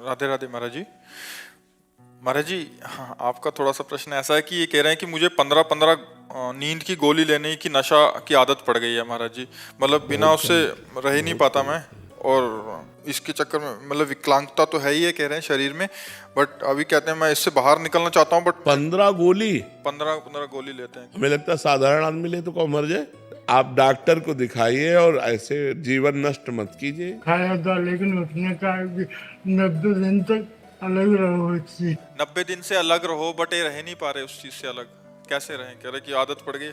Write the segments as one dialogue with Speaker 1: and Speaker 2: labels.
Speaker 1: राधे राधे महाराज जी। महाराज जी, हाँ, आपका थोड़ा सा प्रश्न ऐसा है कि ये कह रहे हैं कि मुझे 15-15 नींद की गोली लेने की नशा की आदत पड़ गई है महाराज जी। मतलब बिना
Speaker 2: बहुत
Speaker 1: उससे
Speaker 2: गलत है,
Speaker 1: रह ही नहीं
Speaker 2: बहुत
Speaker 1: पाता मैं।
Speaker 2: गलत है।
Speaker 1: और इसके चक्कर में मतलब विकलांगता तो है ही है कह रहे हैं शरीर में, बट अभी कहते हैं मैं इससे बाहर निकलना चाहता हूँ, बट
Speaker 2: 15 गोली
Speaker 1: 15-15 गोली लेते हैं।
Speaker 2: हमें लगता है साधारण आदमी ले तो कौन मर जाए। आप डॉक्टर को दिखाइए और ऐसे जीवन नष्ट मत कीजिए।
Speaker 3: खाया था लेकिन उसने कहा कि 90 दिन तक अलग रहो इससे।
Speaker 1: 90 दिन से अलग रहो, बट ये रह नहीं पा रहे उस चीज से अलग। कैसे रहें? कह रहे कि आदत पड़ गई।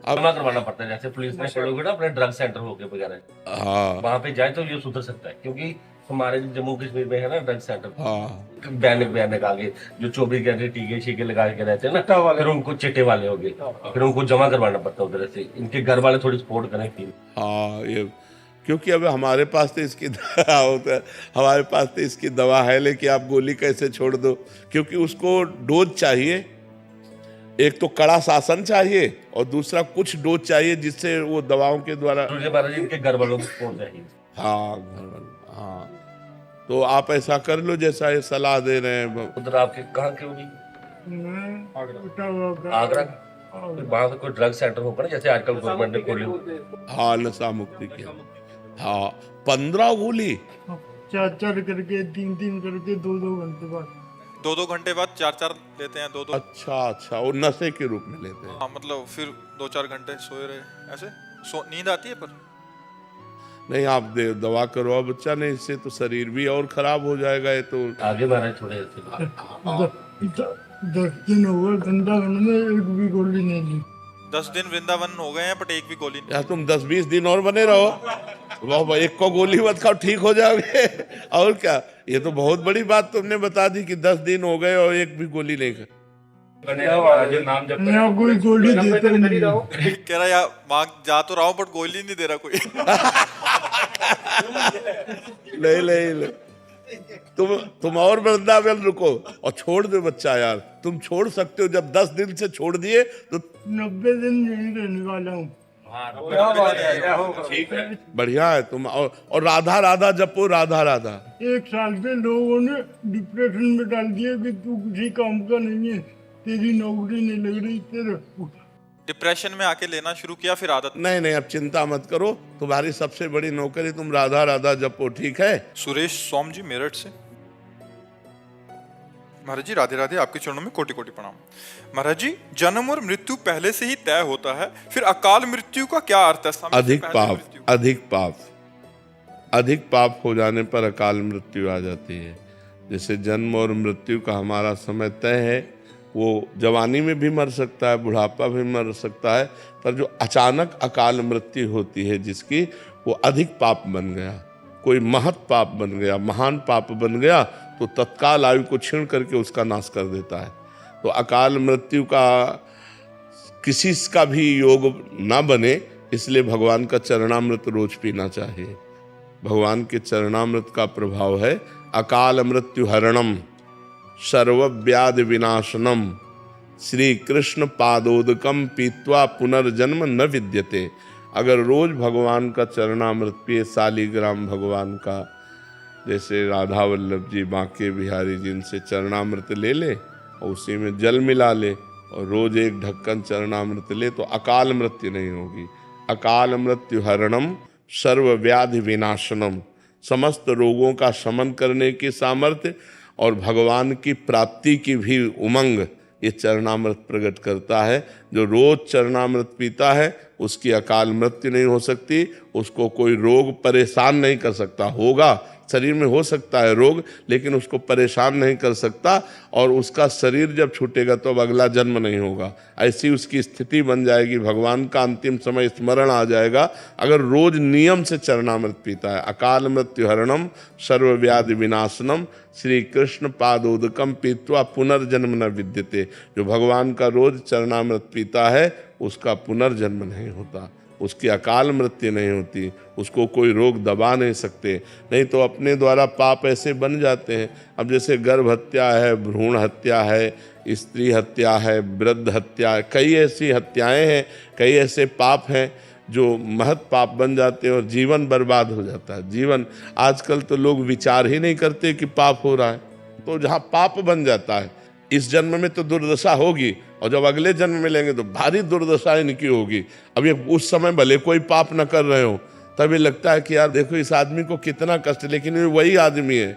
Speaker 4: जमा करवाना पड़ता है, जैसे पुलिस में पड़ोगे ना अपने ड्रग सेंटर होके वगैरह,
Speaker 2: हाँ
Speaker 4: वहां पे जाए तो ये सुधर सकता है, क्योंकि हमारे जम्मू कश्मीर में है ना ड्रग सेंटर,
Speaker 2: हाँ
Speaker 4: बैन आगे जो 24 घंटे टीके शीके लगा के रहते हैं ना, फिर उनको चिट्टे वाले हो गए, फिर उनको जमा करवाना पड़ता है उधर से। इनके घर वाले थोड़ी सपोर्ट करें फिर।
Speaker 2: हाँ, ये क्योंकि अब हमारे पास तो इसकी दवा होता है, हमारे पास तो इसकी दवा है, लेकिन आप गोली कैसे छोड़ दो, क्योंकि उसको डोज चाहिए। एक तो कड़ा शासन चाहिए और दूसरा कुछ डोज चाहिए जिससे वो दवाओं के द्वारा।
Speaker 4: तुझे महाराज इनके घर वालों को सपोर्ट चाहिए।
Speaker 2: हाँ हाँ, तो आप ऐसा कर लो जैसा ये सलाह दे रहे हैं।
Speaker 4: उधर आपके कहाँ के होगी?
Speaker 3: मैं उठा हुआ था।
Speaker 4: आगरा। फिर वहां पे कोई ड्रग सेंटर होगा ना, जैसे आजकल गवर्नमेंट ने खोले।
Speaker 2: हाँ, नशा मुक्ति किया। हाँ, 15 गोली
Speaker 3: 4-4 करके 3-3 करके 2-2 घंटे बाद।
Speaker 1: 2-2 घंटे बाद 4-4 लेते हैं। 2-2।
Speaker 2: अच्छा अच्छा, वो नशे के रूप में लेते हैं।
Speaker 1: हाँ, मतलब फिर 2-4 घंटे सोए रहे ऐसे। नींद आती है पर
Speaker 2: नहीं, आप दवा करवाओ बच्चा, नहीं इससे तो शरीर भी और खराब हो जाएगा। ये तो
Speaker 4: आगे महाराज थोड़े ऐसे
Speaker 3: 10 दिन हो गए वृंदावन में, एक भी गोली नहीं ली।
Speaker 1: 10 दिन वृंदावन हो गए हैं, बट एक भी गोली नहीं।
Speaker 2: यार तुम 10-20 दिन और बने रहो, वाह, एक को गोली मत खाओ, ठीक हो जाओगे। और क्या, ये तो बहुत बड़ी बात तुमने बता दी कि 10 दिन हो गए और एक भी गोली नहीं खा।
Speaker 3: मैं कोई गोली देता नहीं।
Speaker 1: कह रहा यार मांग जा तो रहा हूँ, बट गोली नहीं दे रहा कोई।
Speaker 2: नहीं नहीं नहीं। तुम और वृंदावन रुको और छोड़ दो बच्चा। यार तुम छोड़ सकते हो, जब 10 दिन से छोड़ दिए तो
Speaker 3: 90 दिन नहीं रहने वाला हूँ।
Speaker 2: बढ़िया है तुम। और राधा राधा जपो, राधा राधा।
Speaker 3: 1 साल से लोगों ने डिप्रेशन में डाल दिया कि तू किसी काम का नहीं है, तेरी नौकरी नहीं लग रही तेरे।
Speaker 1: डिप्रेशन में आके लेना शुरू किया, फिर आदत।
Speaker 2: नहीं नहीं, अब चिंता मत करो, तुम्हारी सबसे बड़ी नौकरी तुम राधा राधा जपो, ठीक है।
Speaker 1: सुरेश सोम जी मेरठ से। महाराज जी राधे राधे, आपके चरणों में कोटि कोटि प्रणाम। महाराज जी, जन्म और मृत्यु पहले से ही तय होता है, फिर अकाल मृत्यु का क्या अर्थ है? समय से
Speaker 2: अधिक
Speaker 1: पहले
Speaker 2: पाप,
Speaker 1: मृत्यु।
Speaker 2: अधिक पाप हो जाने पर अकाल मृत्यु आ जाती है। जैसे जन्म और मृत्यु का हमारा समय तय है, वो जवानी में भी मर सकता है, बुढ़ापा भी मर सकता है, पर जो अचानक अकाल मृत्यु होती है जिसकी, वो अधिक पाप बन गया, कोई महत पाप बन गया, महान पाप बन गया, तो तत्काल आयु को छीन करके उसका नाश कर देता है। तो अकाल मृत्यु का किसी का भी योग ना बने, इसलिए भगवान का चरणामृत रोज पीना चाहिए। भगवान के चरणामृत का प्रभाव है अकाल मृत्यु हरणम सर्वव्याधि विनाशनम श्री कृष्ण पादोदकम पीत्वा पुनर्जन्म न विद्यते। अगर रोज भगवान का चरणामृत पिए, शालिग्राम भगवान का, जैसे राधा वल्लभ जी बांके बिहारी जी, इनसे चरणामृत ले ले और उसी में जल मिला ले और रोज एक ढक्कन चरणामृत ले, तो अकाल मृत्यु नहीं होगी। अकाल मृत्यु हरणम सर्वव्याधि विनाशनम, समस्त रोगों का शमन करने की सामर्थ्य और भगवान की प्राप्ति की भी उमंग ये चरणामृत प्रकट करता है। जो रोज चरणामृत पीता है उसकी अकाल मृत्यु नहीं हो सकती, उसको कोई रोग परेशान नहीं कर सकता। होगा, शरीर में हो सकता है रोग, लेकिन उसको परेशान नहीं कर सकता, और उसका शरीर जब छूटेगा तो अब अगला जन्म नहीं होगा, ऐसी उसकी स्थिति बन जाएगी। भगवान का अंतिम समय स्मरण आ जाएगा अगर रोज नियम से चरणामृत पीता है। अकाल मृत्यु हरणम सर्वव्याधि विनाशनम श्री कृष्ण पादोदकम पीत्वा पुनर्जन्म न विद्यते। जो भगवान का रोज चरणामृत पीता है उसका पुनर्जन्म नहीं होता, उसकी अकाल मृत्यु नहीं होती, उसको कोई रोग दबा नहीं सकते। नहीं तो अपने द्वारा पाप ऐसे बन जाते हैं। अब जैसे गर्भ हत्या है, भ्रूण हत्या है, स्त्री हत्या है, वृद्ध हत्या है, कई ऐसी हत्याएं हैं, कई ऐसे पाप हैं जो महत पाप बन जाते हैं और जीवन बर्बाद हो जाता है। जीवन, आजकल तो लोग विचार ही नहीं करते कि पाप हो रहा है। तो जहाँ पाप बन जाता है, इस जन्म में तो दुर्दशा होगी, और जब अगले जन्म में लेंगे तो भारी दुर्दशा इनकी होगी। अब ये उस समय भले कोई पाप न कर रहे हो, तभी लगता है कि यार देखो इस आदमी को कितना कष्ट, लेकिन ये वही आदमी है।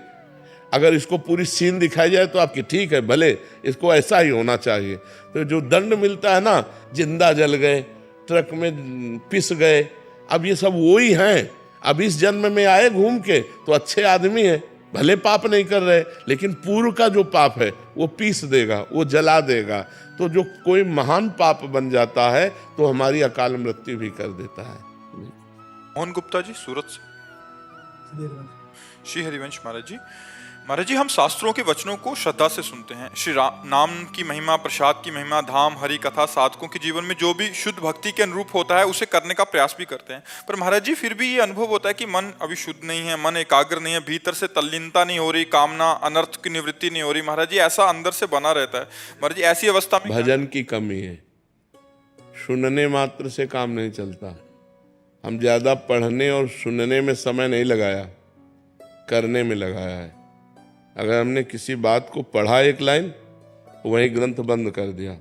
Speaker 2: अगर इसको पूरी सीन दिखाई जाए तो आपकी ठीक है, भले इसको ऐसा ही होना चाहिए। तो जो दंड मिलता है ना, जिंदा जल गए, ट्रक में पिस गए, अब ये सब वो ही हैं। अब इस जन्म में आए घूम के तो अच्छे आदमी है, भले पाप नहीं कर रहे, लेकिन पूर्व का जो पाप है वो पीस देगा, वो जला देगा। तो जो कोई महान पाप बन जाता है तो हमारी अकाल मृत्यु भी कर देता है।
Speaker 1: मोहन गुप्ता जी, सूरत से। श्री हरिवंश महाराज जी, हम शास्त्रों के वचनों को श्रद्धा से सुनते हैं। श्री नाम की महिमा, प्रसाद की महिमा, धाम, हरि कथा, साधकों के जीवन में जो भी शुद्ध भक्ति के अनुरूप होता है उसे करने का प्रयास भी करते हैं। पर महाराज जी, फिर भी ये अनुभव होता है कि मन अभी शुद्ध नहीं है, मन एकाग्र नहीं है, भीतर से तल्लीनता नहीं हो रही, कामना, अनर्थ की निवृत्ति नहीं हो रही। महाराज जी, ऐसा अंदर से बना रहता है। महाराज जी, ऐसी अवस्था में
Speaker 2: भजन की कमी है। सुनने मात्र से काम नहीं चलता। हम ज्यादा पढ़ने और सुनने में समय नहीं लगाया, करने में लगाया है। अगर हमने किसी बात को पढ़ा एक लाइन, वही ग्रंथ बंद कर दिया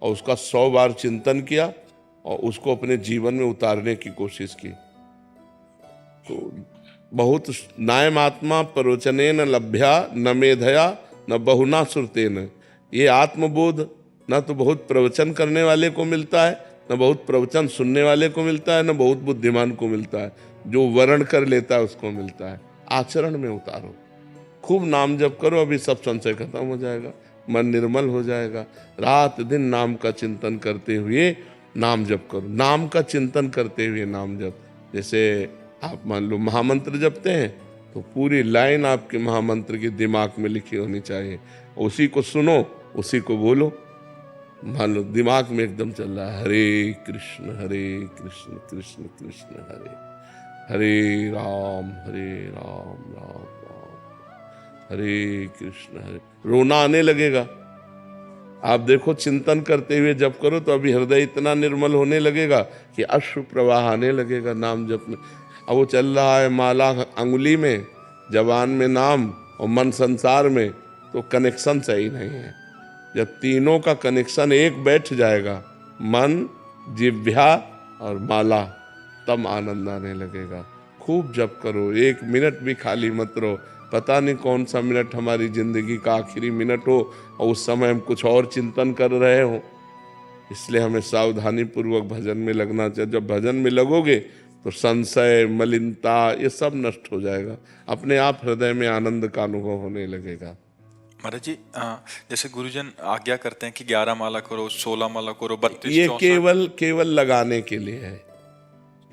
Speaker 2: और उसका 100 बार चिंतन किया और उसको अपने जीवन में उतारने की कोशिश की, तो बहुत नायमात्मा प्रवचनेन लभ्या न मेधया न बहुना श्रुतेन। ये आत्मबोध न तो बहुत प्रवचन करने वाले को मिलता है, न बहुत प्रवचन सुनने वाले को मिलता है, न बहुत बुद्धिमान को मिलता है। जो वर्ण कर लेता है उसको मिलता है। आचरण में उतारो, खूब नाम जप करो, अभी सब संशय खत्म हो जाएगा, मन निर्मल हो जाएगा। रात दिन नाम का चिंतन करते हुए नाम जप करो, नाम का चिंतन करते हुए नाम जप। जैसे आप मान लो महामंत्र जपते हैं तो पूरी लाइन आपके महामंत्र के दिमाग में लिखी होनी चाहिए, उसी को सुनो, उसी को बोलो। मान लो दिमाग में एकदम चल रहा है हरे कृष्ण कृष्ण कृष्ण हरे हरे, राम राम राम हरे कृष्ण हरे। रोना आने लगेगा। आप देखो, चिंतन करते हुए जप करो तो अभी हृदय इतना निर्मल होने लगेगा कि अश्रु प्रवाह आने लगेगा नाम जप में। अब वो चल रहा है माला अंगुली में, जबान में नाम और मन संसार में, तो कनेक्शन सही नहीं है। जब तीनों का कनेक्शन एक बैठ जाएगा, मन, जिह्वा और माला, तब आनंद आने लगेगा। खूब जप करो, 1 मिनट भी खाली मत रहो। पता नहीं कौन सा मिनट हमारी जिंदगी का आखिरी मिनट हो और उस समय हम कुछ और चिंतन कर रहे हो। इसलिए हमें सावधानी पूर्वक भजन में लगना चाहिए। जब भजन में लगोगे तो संशय, मलिनता, ये सब नष्ट हो जाएगा। अपने आप हृदय में आनंद का अनुभव होने लगेगा।
Speaker 1: महाराज जी, जैसे गुरुजन आज्ञा करते हैं कि 11 माला करो, 16 माला करो, 32,
Speaker 2: ये
Speaker 1: 64।
Speaker 2: केवल लगाने के लिए है।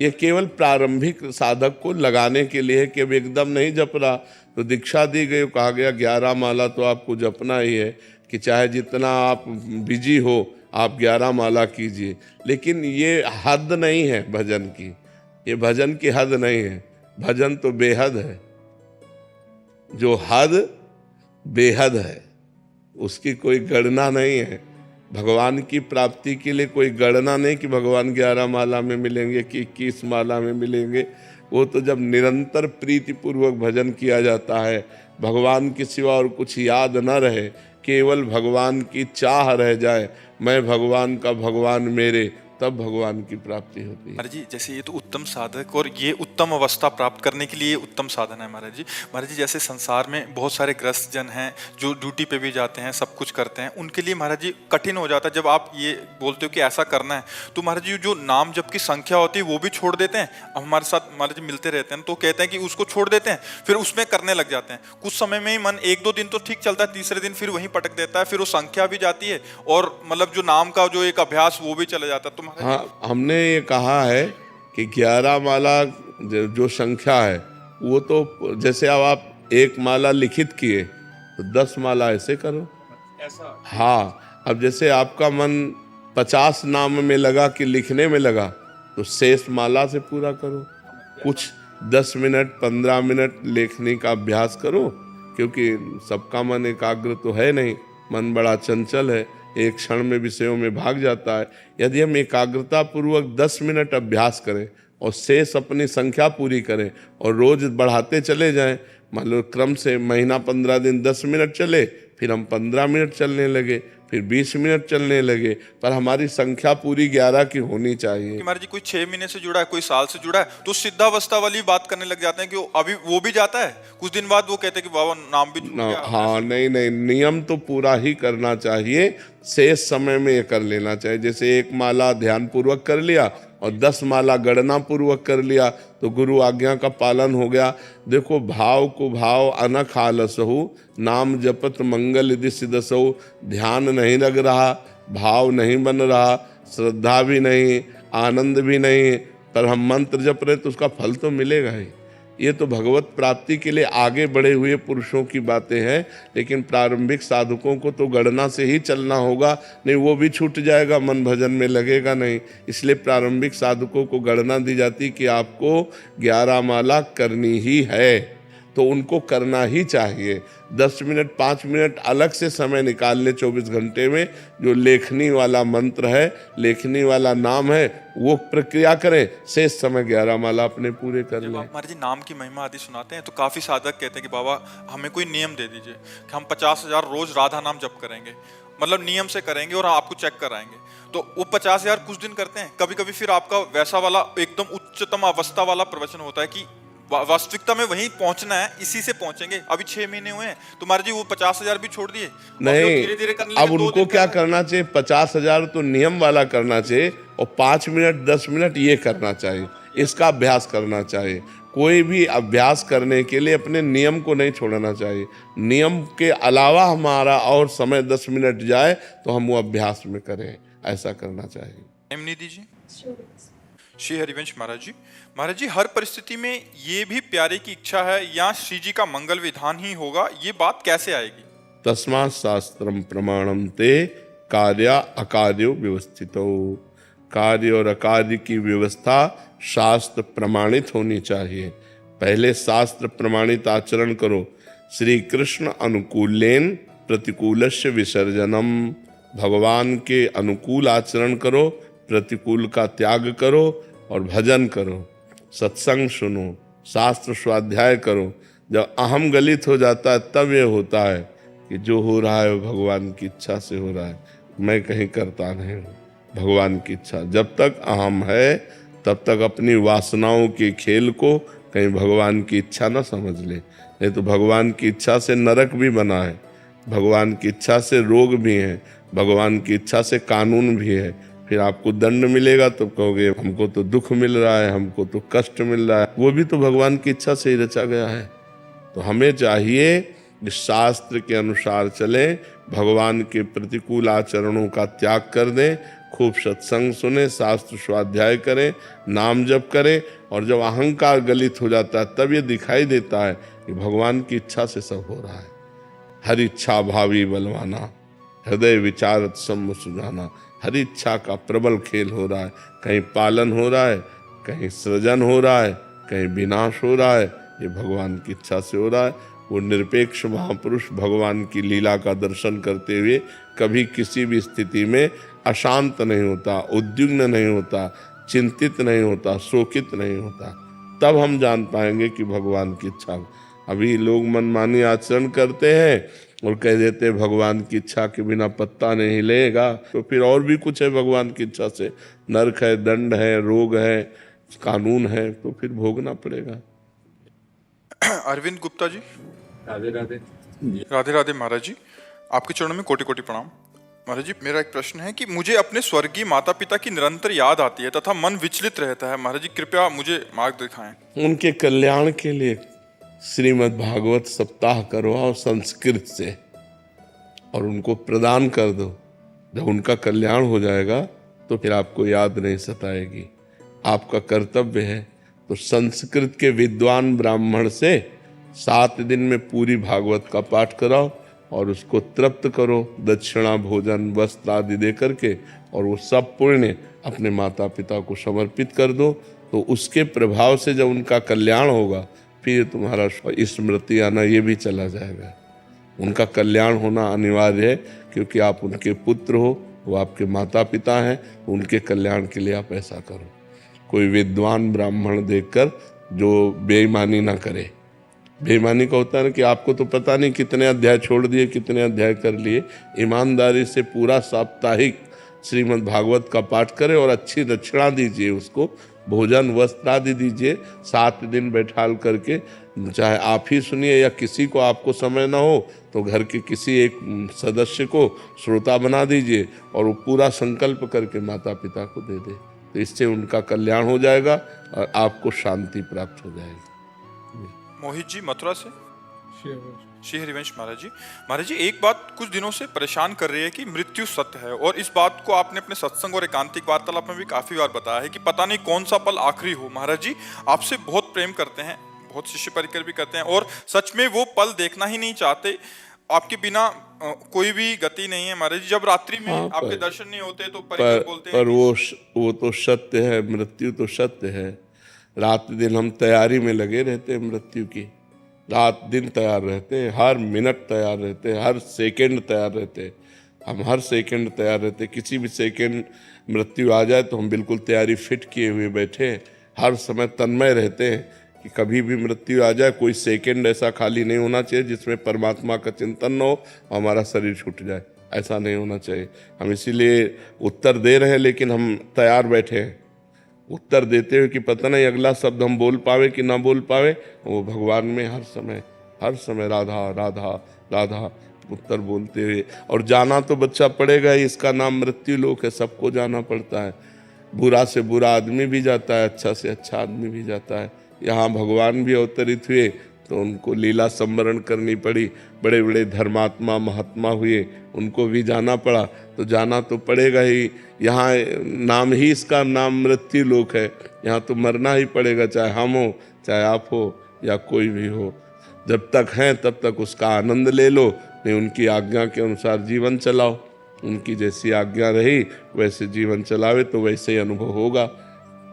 Speaker 2: ये केवल प्रारंभिक साधक को लगाने के लिए है कि अब एकदम नहीं जप रहा तो दीक्षा दी गई, कहा गया 11 माला तो आपको जपना ही है, कि चाहे जितना आप बिजी हो आप 11 माला कीजिए। लेकिन ये हद नहीं है भजन की, ये भजन की हद नहीं है। भजन तो बेहद है। जो हद बेहद है उसकी कोई गणना नहीं है। भगवान की प्राप्ति के लिए कोई गणना नहीं कि भगवान 11 माला में मिलेंगे कि 21 माला में मिलेंगे। वो तो जब निरंतर प्रीति पूर्वक भजन किया जाता है, भगवान के सिवा और कुछ याद न रहे, केवल भगवान की चाह रह जाए, मैं भगवान का, भगवान मेरे, तब भगवान की प्राप्ति होती है।
Speaker 1: महाराज जी, जैसे ये तो उत्तम साधक और ये उत्तम अवस्था प्राप्त करने के लिए उत्तम साधन है महाराज जी। महाराज जी, जैसे संसार में बहुत सारे ग्रस्त जन हैं जो ड्यूटी पे भी जाते हैं, सब कुछ करते हैं, उनके लिए महाराज जी कठिन हो जाता है। जब आप ये बोलते हो कि ऐसा करना है तो महाराज जी जो नाम जप की संख्या होती है वो भी छोड़ देते हैं। अब हमारे साथ महाराज जी मिलते रहते हैं तो कहते हैं कि उसको छोड़ देते हैं, फिर उसमें करने लग जाते हैं। कुछ समय में ही मन 1-2 दिन तो ठीक चलता है, तीसरे दिन फिर वहीं पटक देता है, फिर वो संख्या भी जाती है और मतलब जो नाम का जो एक अभ्यास वो भी चला जाता है। तो
Speaker 2: हाँ, हमने ये कहा है कि 11 माला जो संख्या है वो तो जैसे अब आप 1 माला लिखित किए तो 10 माला ऐसे करो ऐसा। हाँ, अब जैसे आपका मन 50 नाम में लगा कि लिखने में लगा तो शेष माला से पूरा करो। कुछ 10 मिनट 15 मिनट लेखनी का अभ्यास करो, क्योंकि सबका मन एकाग्र तो है नहीं, मन बड़ा चंचल है। एक क्षण में विषयों में भाग जाता है। यदि हम एकाग्रता पूर्वक 10 मिनट अभ्यास करें और शेष अपनी संख्या पूरी करें और रोज बढ़ाते चले जाएं, मान लो क्रम से महीना 15 दिन 10 मिनट चले, फिर हम 15 मिनट चलने लगे, फिर 20 मिनट चलने लगे, पर हमारी संख्या पूरी 11 की होनी चाहिए।
Speaker 1: कि महाराज जी कोई 6 महीने से जुड़ा है, कोई साल से जुड़ा है, तो सिद्धावस्था वाली बात करने लग जाते हैं कि अभी वो भी जाता है, कुछ दिन बाद वो कहते हैं कि बाबा नाम भी छूट गया।
Speaker 2: हाँ, नहीं, नियम तो पूरा ही करना चाहिए, शेष समय में ये कर लेना चाहिए। जैसे 1 माला ध्यान पूर्वक कर लिया और 10 माला गणना पूर्वक कर लिया तो गुरु आज्ञा का पालन हो गया। देखो, भाव को भाव अनख आलसहु, नाम जपत मंगल यदि सिद्धसहु। ध्यान नहीं लग रहा, भाव नहीं बन रहा, श्रद्धा भी नहीं, आनंद भी नहीं, पर हम मंत्र जप रहे तो उसका फल तो मिलेगा ही। ये तो भगवत प्राप्ति के लिए आगे बढ़े हुए पुरुषों की बातें हैं, लेकिन प्रारंभिक साधकों को तो गणना से ही चलना होगा, नहीं वो भी छूट जाएगा, मन भजन में लगेगा नहीं। इसलिए प्रारंभिक साधकों को गणना दी जाती कि आपको 11 माला करनी ही है, तो उनको करना ही चाहिए। 10 मिनट 5 मिनट अलग से समय निकाल ले 24 घंटे में, जो लेखनी वाला मंत्र है, लेखनी वाला नाम है, वो प्रक्रिया करें, शेष समय 11 माला अपने पूरे कर लें।
Speaker 1: महाराज जी नाम की महिमा आदि सुनाते हैं तो काफी साधक कहते हैं कि बाबा हमें कोई नियम दे दीजिए कि हम 50,000 रोज राधा नाम जप करेंगे, मतलब नियम से करेंगे और आपको चेक कराएंगे। तो वो 50,000 कुछ दिन करते हैं, कभी कभी फिर आपका वैसा वाला एकदम उच्चतम अवस्था वाला प्रवचन होता है कि वास्तविकता में वहीं पहुंचना है, इसी से पहुंचेंगे। अभी 6 महीने हुए हैं तो महाराज जी वो 50,000 भी छोड़ दिए,
Speaker 2: नहीं,
Speaker 1: धीरे-धीरे करने
Speaker 2: अब
Speaker 1: लगे।
Speaker 2: उनको क्या करना चाहिए, 50,000 तो नियम वाला करना चाहिए और 5 मिनट 10 मिनट ये करना चाहिए, इसका अभ्यास करना चाहिए। कोई भी अभ्यास करने के लिए अपने नियम को नहीं छोड़ना चाहिए। नियम के अलावा हमारा और समय 10 मिनट जाए तो हम वो अभ्यास में करें, ऐसा करना चाहिए।
Speaker 1: हेमनिधि जी, श्री हरिवंश महाराज जी, महाराज जी हर परिस्थिति में ये भी प्यारे की इच्छा है या श्री जी का मंगल विधान ही होगा, ये बात कैसे आएगी?
Speaker 2: तस्मात् शास्त्रम प्रमाणम ते कार्य अकार्यो व्यवस्थितो। कार्य और अकार्य की व्यवस्था शास्त्र प्रमाणित होनी चाहिए। पहले शास्त्र प्रमाणित आचरण करो। श्री कृष्ण अनुकूलेन प्रतिकूलस्य विसर्जनम। भगवान के अनुकूल आचरण करो, प्रतिकूल का त्याग करो और भजन करो, सत्संग सुनो, शास्त्र स्वाध्याय करो। जब अहम गलित हो जाता है तब ये होता है कि जो हो रहा है वो भगवान की इच्छा से हो रहा है, मैं कहीं करता नहीं हूँ, भगवान की इच्छा। जब तक अहम है तब तक अपनी वासनाओं के खेल को कहीं भगवान की इच्छा ना समझ ले। नहीं तो भगवान की इच्छा से नरक भी बना है, भगवान की इच्छा से रोग भी है, भगवान की इच्छा से कानून भी है। फिर आपको दंड मिलेगा तो कहोगे हमको तो दुख मिल रहा है, हमको तो कष्ट मिल रहा है, वो भी तो भगवान की इच्छा से ही रचा गया है। तो हमें चाहिए कि शास्त्र के अनुसार चलें, भगवान के प्रतिकूल आचरणों का त्याग कर दें, खूब सत्संग सुने, शास्त्र स्वाध्याय करें, नाम जप करें। और जब अहंकार गलित हो जाता है तब ये दिखाई देता है कि भगवान की इच्छा से सब हो रहा है। हर इच्छा भावी बलवाना, हृदय विचारत सम्म सुजाना। हर इच्छा का प्रबल खेल हो रहा है, कहीं पालन हो रहा है, कहीं सृजन हो रहा है, कहीं विनाश हो रहा है, ये भगवान की इच्छा से हो रहा है। वो निरपेक्ष महापुरुष भगवान की लीला का दर्शन करते हुए कभी किसी भी स्थिति में अशांत नहीं होता, उद्विग्न नहीं होता, चिंतित नहीं होता, शोकित नहीं होता। तब हम जान पाएंगे कि भगवान की इच्छा। अभी लोग मनमानी आचरण करते हैं और कह देते हैं भगवान की इच्छा के बिना पत्ता नहीं हिलेगा, तो फिर और भी कुछ है भगवान की इच्छा से, नरक है, दंड है, रोग है, कानून है, तो फिर भोगना पड़ेगा।
Speaker 1: अरविंद गुप्ता जी,
Speaker 4: राधे राधे।
Speaker 1: राधे राधे महाराज जी, आपके चरणों में कोटि कोटि प्रणाम। महाराज जी मेरा एक प्रश्न है कि मुझे अपने स्वर्गीय माता पिता की निरंतर याद आती है तथा मन विचलित रहता है। महाराज जी कृपया मुझे मार्ग दिखाएं।
Speaker 2: उनके कल्याण के लिए श्रीमद् भागवत सप्ताह करवाओ संस्कृत से और उनको प्रदान कर दो। जब उनका कल्याण हो जाएगा तो फिर आपको याद नहीं सताएगी। आपका कर्तव्य है तो संस्कृत के विद्वान ब्राह्मण से 7 दिन में पूरी भागवत का पाठ कराओ और उसको तृप्त करो, दक्षिणा भोजन वस्त्र आदि दे करके, और वो सब पुण्य अपने माता पिता को समर्पित कर दो। तो उसके प्रभाव से जब उनका कल्याण होगा फिर तुम्हारा स्मृति आना ये भी चला जाएगा। उनका कल्याण होना अनिवार्य है, क्योंकि आप उनके पुत्र हो, वो आपके माता पिता हैं, उनके कल्याण के लिए आप ऐसा करो। कोई विद्वान ब्राह्मण देखकर जो बेईमानी ना करे। बेईमानी का होता है ना कि आपको तो पता नहीं कितने अध्याय छोड़ दिए, कितने अध्याय कर लिए। ईमानदारी से पूरा साप्ताहिक श्रीमद् भागवत का पाठ करें और अच्छी दक्षिणा दीजिए उसको, भोजन वस्त्र आदि दीजिए। 7 दिन बैठाल करके, चाहे आप ही सुनिए या किसी को आपको समय ना हो तो घर के किसी एक सदस्य को श्रोता बना दीजिए और वो पूरा संकल्प करके माता पिता को दे दे। तो इससे उनका कल्याण हो जाएगा और आपको शांति प्राप्त हो जाएगी।
Speaker 1: मोहित जी मथुरा से। श्री हरिवंश महाराज जी एक बात कुछ दिनों से परेशान कर रही है कि मृत्यु सत्य है, और इस बात को आपने अपने सत्संग और एकांतिक वार्तालाप में भी काफी बार बताया है कि पता नहीं कौन सा पल आखिरी हो। महाराज जी आपसे बहुत प्रेम करते हैं, बहुत शिष्य परिकर भी करते हैं, और सच में वो पल देखना ही नहीं चाहते। आपके बिना कोई भी गति नहीं है महाराज जी। जब रात्रि में आपके दर्शन नहीं होते तो परिकर बोलते हैं
Speaker 2: पर वो तो सत्य है, मृत्यु तो सत्य है। रात दिन हम तैयारी में लगे रहते हैं मृत्यु की, रात दिन तैयार रहते हैं, हर मिनट तैयार रहते हैं, हर सेकंड तैयार रहते हैं। हम हर सेकंड तैयार रहते हैं, किसी भी सेकंड मृत्यु आ जाए तो हम बिल्कुल तैयारी फिट किए हुए बैठे हैं, हर समय तन्मय रहते हैं कि कभी भी मृत्यु आ जाए। कोई सेकंड ऐसा खाली नहीं होना चाहिए जिसमें परमात्मा का चिंतन न हो और हमारा शरीर छूट जाए, ऐसा नहीं होना चाहिए। हम इसीलिए उत्तर दे रहे हैं, लेकिन हम तैयार बैठे हैं उत्तर देते हुए कि पता नहीं अगला शब्द हम बोल पावे कि ना बोल पावे। वो भगवान में हर समय राधा राधा राधा उत्तर बोलते हुए। और जाना तो बच्चा पड़ेगा ही, इसका नाम मृत्यु लोक है, सबको जाना पड़ता है। बुरा से बुरा आदमी भी जाता है, अच्छा से अच्छा आदमी भी जाता है। यहाँ भगवान भी अवतरित हुए तो उनको लीला संवरण करनी पड़ी, बड़े बड़े धर्मात्मा महात्मा हुए, उनको भी जाना पड़ा, तो जाना तो पड़ेगा ही। यहाँ नाम ही इसका नाम मृत्यु लोक है, यहाँ तो मरना ही पड़ेगा, चाहे हम हो चाहे आप हो या कोई भी हो। जब तक हैं तब तक उसका आनंद ले लो, नहीं उनकी आज्ञा के अनुसार जीवन चलाओ। उनकी जैसी आज्ञा रही वैसे जीवन चलावे तो वैसे ही अनुभव होगा,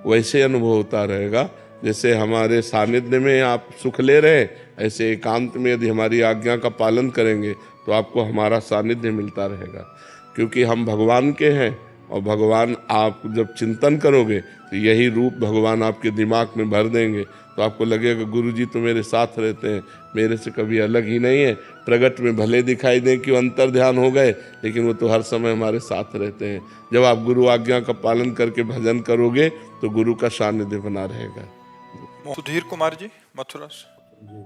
Speaker 2: वैसे अनुभव होता रहेगा। जैसे हमारे सानिध्य में आप सुख ले रहे, ऐसे एकांत में यदि हमारी आज्ञा का पालन करेंगे तो आपको हमारा सानिध्य मिलता रहेगा, क्योंकि हम भगवान के हैं। और भगवान आप जब चिंतन करोगे तो यही रूप भगवान आपके दिमाग में भर देंगे, तो आपको लगेगा गुरुजी तो मेरे साथ रहते हैं, मेरे से कभी अलग ही नहीं है। प्रगट में भले दिखाई दें कि अंतर ध्यान हो गए, लेकिन वो तो हर समय हमारे साथ रहते हैं। जब आप गुरु आज्ञा का पालन करके भजन करोगे तो गुरु का सानिध्य बना रहेगा।
Speaker 1: सुधीर कुमार जी मथुरा से।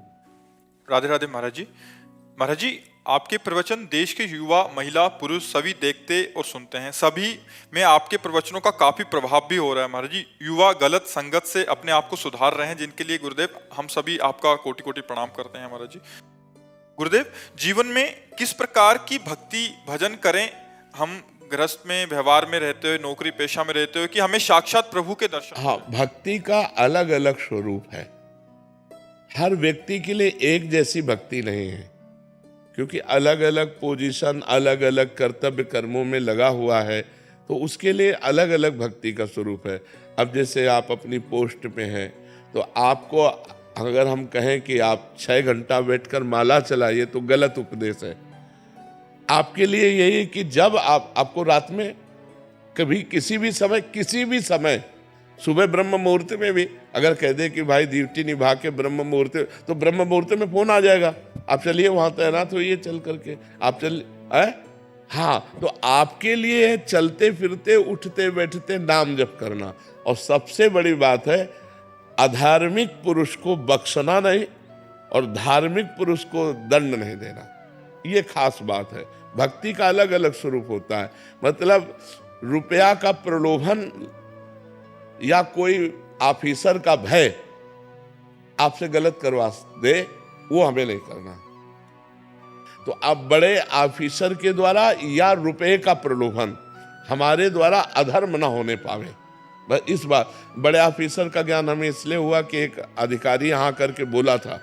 Speaker 1: राधे राधे महाराज जी। महाराज जी आपके प्रवचन देश के युवा महिला पुरुष सभी देखते और सुनते हैं, सभी में आपके प्रवचनों का काफी प्रभाव भी हो रहा है। महाराज जी युवा गलत संगत से अपने आप को सुधार रहे हैं, जिनके लिए गुरुदेव हम सभी आपका कोटि कोटि प्रणाम करते हैं। महाराज जी गुरुदेव जीवन में किस प्रकार की भक्ति भजन करें हम गृहस्थ में व्यवहार में रहते हुए, नौकरी पेशा में रहते हुए, कि हमें साक्षात प्रभु के दर्शन।
Speaker 2: हाँ, भक्ति का अलग अलग स्वरूप है। हर व्यक्ति के लिए एक जैसी भक्ति नहीं है, क्योंकि अलग अलग पोजीशन, अलग अलग कर्तव्य कर्मों में लगा हुआ है, तो उसके लिए अलग अलग भक्ति का स्वरूप है। अब जैसे आप अपनी पोस्ट पे हैं तो आपको अगर हम कहें कि आप 6 घंटा बैठकर माला चलाइए तो गलत उपदेश है। आपके लिए यही कि जब आपको रात में कभी किसी भी समय सुबह ब्रह्म मुहूर्त में भी अगर कह दे कि भाई ड्यूटी निभा के ब्रह्म मुहूर्त, तो ब्रह्म मुहूर्त में फोन आ जाएगा, आप चलिए वहां तैनात होइए, चल करके आप चल हाँ, तो आपके लिए है चलते फिरते उठते बैठते नाम जप करना। और सबसे बड़ी बात है अधार्मिक पुरुष को बख्शना नहीं और धार्मिक पुरुष को दंड नहीं देना, ये खास बात है। भक्ति का अलग अलग स्वरूप होता है। मतलब रुपया का प्रलोभन या कोई ऑफिसर का भय आपसे गलत करवा दे, वो हमें नहीं करना। तो अब बड़े ऑफिसर के द्वारा या रुपए का प्रलोभन हमारे द्वारा अधर्म ना होने पावे, बस इस बात। बड़े ऑफिसर का ज्ञान हमें इसलिए हुआ कि एक अधिकारी यहाँ करके बोला था,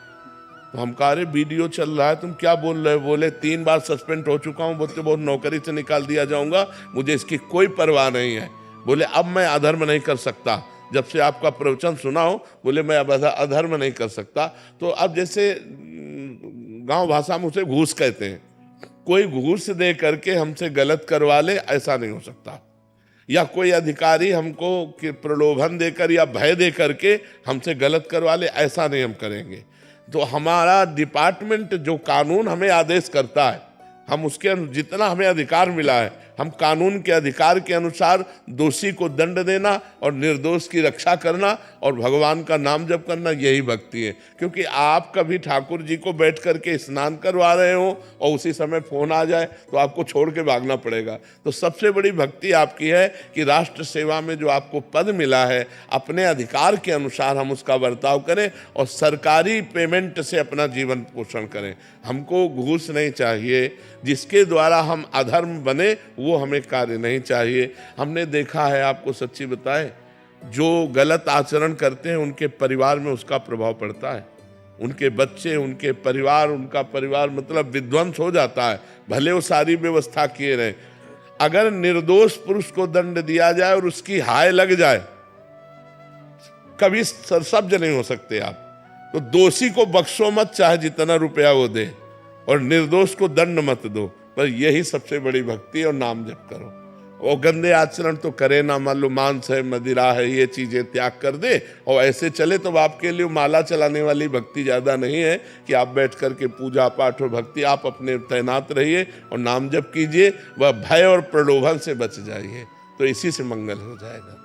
Speaker 2: तो हम कहा, अरे वीडियो चल रहा है, तुम क्या बोल रहे हो? बोले 3 बार सस्पेंड हो चुका हूँ, बोलते बहुत नौकरी से निकाल दिया जाऊंगा, मुझे इसकी कोई परवाह नहीं है। बोले अब मैं अधर्म नहीं कर सकता, जब से आपका प्रवचन सुना हो, बोले मैं अब अधर्म नहीं कर सकता। तो अब जैसे गांव भाषा में उसे घूस कहते हैं। कोई घूस दे करके हमसे गलत करवा ले, ऐसा नहीं हो सकता। या कोई अधिकारी हमको प्रलोभन देकर या भय दे करके हमसे गलत करवा ले, ऐसा नहीं हम करेंगे। तो हमारा डिपार्टमेंट जो कानून हमें आदेश करता है, हम उसके जितना हमें अधिकार मिला है, हम कानून के अधिकार के अनुसार दोषी को दंड देना और निर्दोष की रक्षा करना और भगवान का नाम जप करना, यही भक्ति है। क्योंकि आप कभी ठाकुर जी को बैठ करके स्नान करवा रहे हो और उसी समय फोन आ जाए तो आपको छोड़ के भागना पड़ेगा। तो सबसे बड़ी भक्ति आपकी है कि राष्ट्र सेवा में जो आपको पद मिला है, अपने अधिकार के अनुसार हम उसका बर्ताव करें और सरकारी पेमेंट से अपना जीवन पोषण करें। हमको घूस नहीं चाहिए, जिसके द्वारा हम अधर्म बने वो हमें कार्य नहीं चाहिए। हमने देखा है, आपको सच्ची बताएं, जो गलत आचरण करते हैं उनके परिवार में उसका प्रभाव पड़ता है। उनके बच्चे, उनके परिवार, उनका परिवार मतलब विध्वंस हो जाता है, भले वो सारी व्यवस्था किए रहे। अगर निर्दोष पुरुष को दंड दिया जाए और उसकी हाय लग जाए, कभी सरसब्ज नहीं हो सकते आप। तो दोषी को बख्शो मत, चाहे जितना रुपया वो दे, और निर्दोष को दंड मत दो। पर यही सबसे बड़ी भक्ति और नाम जप करो। और गंदे आचरण तो करे ना, मान लो मांस है, मदिरा है, ये चीजें त्याग कर दे और ऐसे चले, तो आपके लिए माला चलाने वाली भक्ति ज्यादा नहीं है कि आप बैठ करके पूजा पाठ और भक्ति। आप अपने तैनात रहिए और नाम जप कीजिए, वह भय और प्रलोभन से बच जाइए, तो इसी से मंगल हो जाएगा।